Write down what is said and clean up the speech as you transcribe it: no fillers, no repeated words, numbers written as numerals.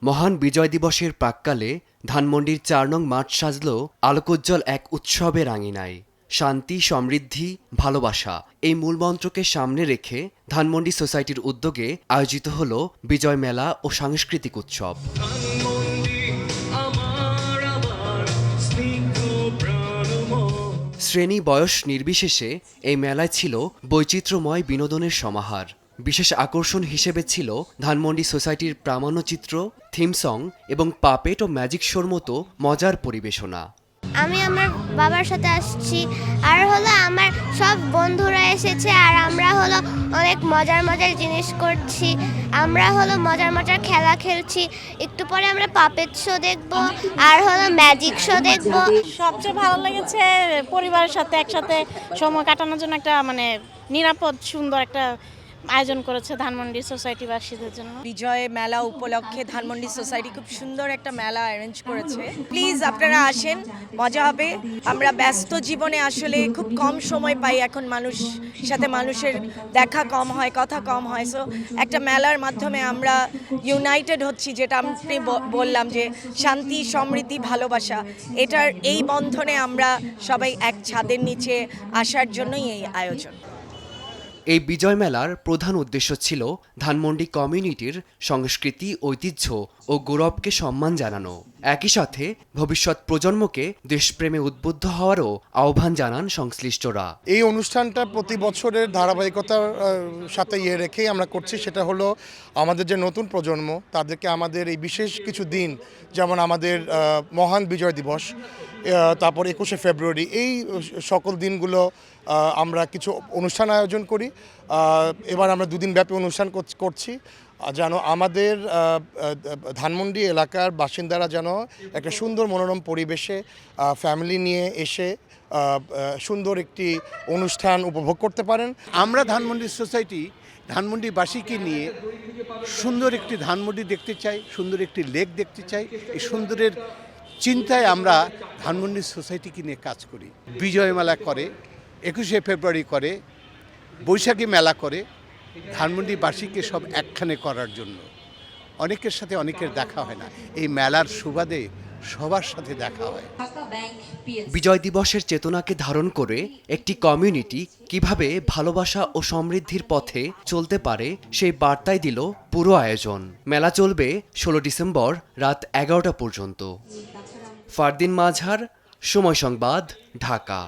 মহান বিজয় দিবসের প্রাক্কালে ধানমন্ডির ৪ নং মাঠ সাজল আলোকোজ্জ্বল এক উৎসবের আঙিনায়। শান্তি, সমৃদ্ধি, ভালোবাসা এই মূলমন্ত্রকে সামনে রেখে ধানমন্ডি সোসাইটির উদ্যোগে আয়োজিত হল বিজয় মেলা ও সাংস্কৃতিক উৎসব। শ্রেণী বয়স নির্বিশেষে এই মেলায় ছিল বৈচিত্র্যময় বিনোদনের সমাহার। বিশেষ আকর্ষণ হিসেবে ছিল ধানমন্ডি সোসাইটির প্রামাণ্যচিত্র, থিম সং এবং পাপেট ও ম্যাজিক শোর মতো মজার পরিবেশনা। আমি আমার বাবার সাথে আসছি, আর হলো আমার সব বন্ধুরা এসেছে, আর আমরা হলো অনেক মজার মজার জিনিস করছি। আমরা হলো মজার মজার খেলা খেলছি। একটু পরে আমরা পাপেট শো দেখব আর হলো ম্যাজিক শো দেখব। সবচেয়ে ভালো লেগেছে পরিবারের সাথে একসাথে সময় কাটানোর জন্য একটা নিরাপদ সুন্দর একটা আয়োজন করেছে ধানমন্ডি সোসাইটিবাসীদের জন্য। বিজয় মেলা উপলক্ষে ধানমন্ডি সোসাইটি খুব সুন্দর একটা মেলা অ্যারেঞ্জ করেছে। প্লিজ আপনারা আসেন, মজা হবে। আমরা ব্যস্ত জীবনে আসলে খুব কম সময় পাই, এখন মানুষের দেখা কম হয়, কথা কম হয়। সো একটা মেলার মাধ্যমে আমরা ইউনাইটেড হচ্ছি, যেটা আপনি বললাম যে শান্তি, সমৃদ্ধি, ভালোবাসা, এই বন্ধনে আমরা সবাই এক ছাদের নিচে আসার জন্যই এই আয়োজন। এই বিজয় মেলার প্রধান উদ্দেশ্য ছিল ধানমন্ডি কমিউনিটির সংস্কৃতি, ঐতিহ্য ও গৌরবকে সম্মান জানানো। একই সাথে ভবিষ্যৎ প্রজন্মকে দেশপ্রেমে উদ্বুদ্ধ হওয়ারও আহ্বান জানান সংশ্লিষ্টরা। এই অনুষ্ঠানটা প্রতি বছরের ধারাবাহিকতার সাথে রেখেই আমরা করছি। সেটা হলো আমাদের যে নতুন প্রজন্ম, তাদেরকে আমাদের এই বিশেষ কিছু দিন, যেমন আমাদের মহান বিজয় দিবস, তারপর 21শে ফেব্রুয়ারি, এই সকল দিনগুলো আমরা কিছু অনুষ্ঠান আয়োজন করি। এবার আমরা 2 দিন ব্যাপী অনুষ্ঠান করছি, যেন আমাদের ধানমন্ডি এলাকার বাসিন্দারা যেন একটা সুন্দর মনোরম পরিবেশে ফ্যামিলি নিয়ে এসে সুন্দর একটি অনুষ্ঠান উপভোগ করতে পারেন। আমরা ধানমন্ডি সোসাইটি ধানমন্ডিবাসীকে নিয়ে সুন্দর একটি ধানমন্ডি দেখতে চাই, সুন্দর একটি লেক দেখতে চাই। এই সুন্দরের চিন্তায় আমরা ধানমন্ডি সোসাইটিকে নিয়ে কাজ করি। বিজয় মেলা করে, 21শে ফেব্রুয়ারি করে, বৈশাখী মেলা করে, ধানমন্ডিবাসীকে সব একখানে করার জন্য। অনেকের সাথে অনেকের দেখা হয় না, এই মেলার সুবাদে সবার সাথে দেখা হয়। বিজয় দিবসের চেতনাকে ধারণ করে একটি কমিউনিটি কিভাবে ভালোবাসা ও সমৃদ্ধির পথে চলতে পারে সেই বার্তাই দিল পুরো আয়োজন। মেলা চলবে 16 ডিসেম্বর রাত 11টা পর্যন্ত। ফারদিন মাঝহার, সময় সংবাদ, ঢাকা।